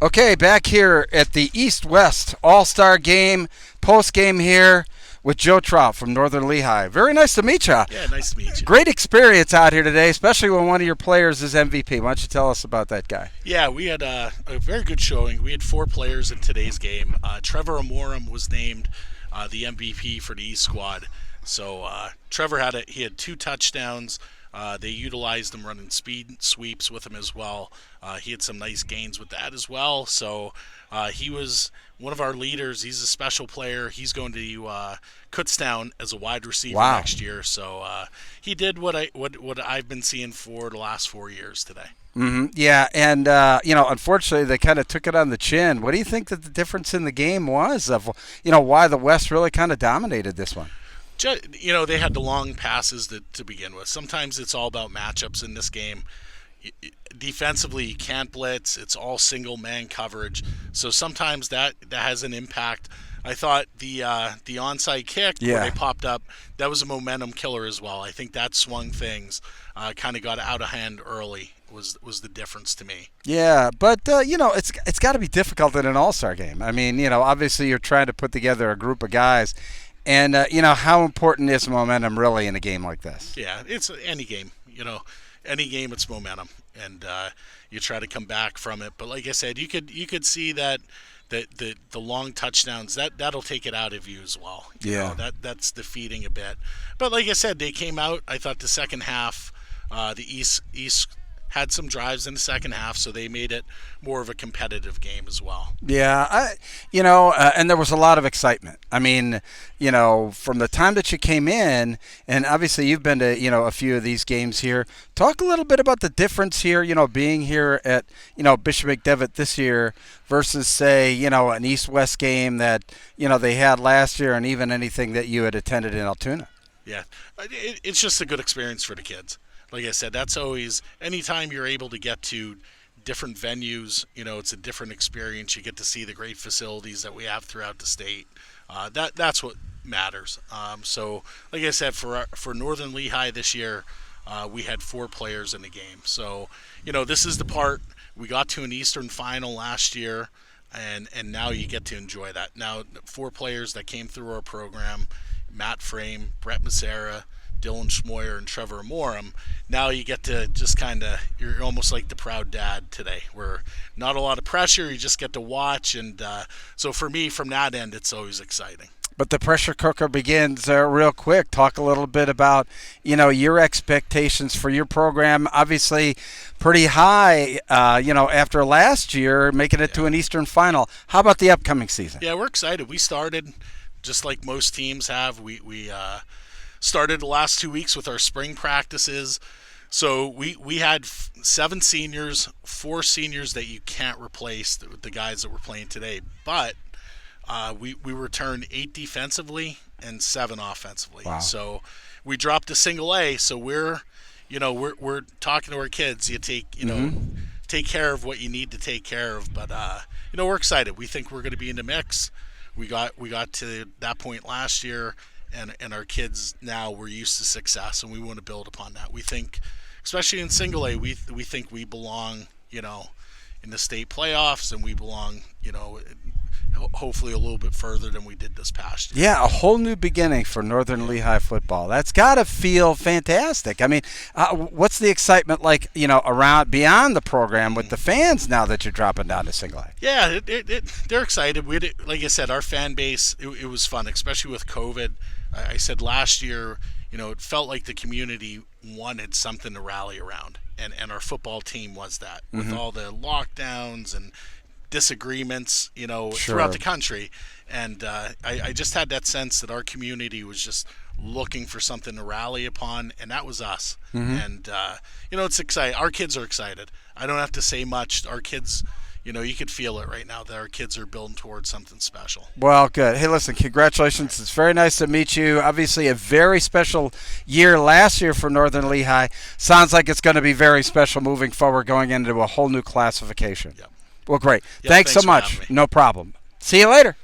Okay, back here at the East-West All-Star Game, post-game here with Joe Trout from Northern Lehigh. Very nice to meet you. Yeah, nice to meet you. Great experience out here today, especially when one of your players is MVP. Why don't you tell us about that guy? Yeah, we had a very good showing. We had 4 players in today's game. Trevor Amorum was named the MVP for the East squad. So Trevor had 2 touchdowns. They utilized him running speed sweeps with him as well. He had some nice gains with that as well. So he was one of our leaders. He's a special player. He's going to Kutztown as a wide receiver next year. So he did what I've been seeing for the last 4 years today. Mm-hmm. Yeah, and unfortunately, they kind of took it on the chin. What do you think that the difference in the game was of, why the West really kind of dominated this one? They had the long passes to begin with. Sometimes it's all about matchups in this game. Defensively, you can't blitz. It's all single-man coverage. So sometimes that has an impact. I thought the onside kick where they popped up, that was a momentum killer as well. I think that swung things, kind of got out of hand early. Was the difference to me. Yeah, but it's got to be difficult in an all-star game. I mean, obviously you're trying to put together a group of guys. And, how important is momentum really in a game like this? Yeah, it's any game. Any game it's momentum. And you try to come back from it. But like I said, you could see that the long touchdowns, that'll take it out of you as well. That's defeating a bit. But like I said, they came out. I thought the second half, the East had some drives in the second half, so they made it more of a competitive game as well. Yeah, and there was a lot of excitement. I mean, from the time that you came in, and obviously you've been to, a few of these games here. Talk a little bit about the difference here, being here at, Bishop McDevitt this year versus, say, an East-West game that, they had last year and even anything that you had attended in Altoona. Yeah, it's just a good experience for the kids. Like I said, that's always, anytime you're able to get to different venues, it's a different experience. You get to see the great facilities that we have throughout the state. That's what matters. So, like I said, for Northern Lehigh this year, we had 4 players in the game. So, this is the part, we got to an Eastern final last year, and now you get to enjoy that. Now, 4 players that came through our program, Matt Frame, Brett Massera, Dylan Schmoyer, and Trevor Amorum. Now you get to just you're almost like the proud dad today, where not a lot of pressure, you just get to watch. And so for me, from that end, it's always exciting. But the pressure cooker begins real quick. Talk a little bit about, your expectations for your program. Obviously pretty high, after last year, making it to an Eastern final. How about the upcoming season? Yeah, we're excited. We started just like most teams have. We started the last 2 weeks with our spring practices. So we had 7 seniors, 4 seniors that you can't replace, the guys that we're playing today. But we returned 8 defensively and 7 offensively. Wow. So we dropped a single A. So we're talking to our kids. You take take care of what you need to take care of. But we're excited. We think we're going to be in the mix. We got to that point last year. And our kids now, we're used to success, and we want to build upon that. We think, especially in single A, we think we belong, in the state playoffs, and we belong, hopefully a little bit further than we did this past year. Yeah, a whole new beginning for Northern Lehigh football. That's got to feel fantastic. I mean, what's the excitement like, around beyond the program with the fans now that you're dropping down to single A? Yeah, they're excited. Like I said, our fan base, it was fun, especially with COVID. I said last year, it felt like the community wanted something to rally around, and our football team was that, with all the lockdowns and disagreements, throughout the country. And I just had that sense that our community was just looking for something to rally upon, and that was us. And, it's exciting. Our kids are excited. I don't have to say much. Our kids, you could feel it right now that our kids are building towards something special. Well, good. Hey, listen, congratulations. It's very nice to meet you. Obviously, a very special year last year for Northern Lehigh. Sounds like it's going to be very special moving forward, going into a whole new classification. Yep. Well, great. Yep, thanks so much. No problem. See you later.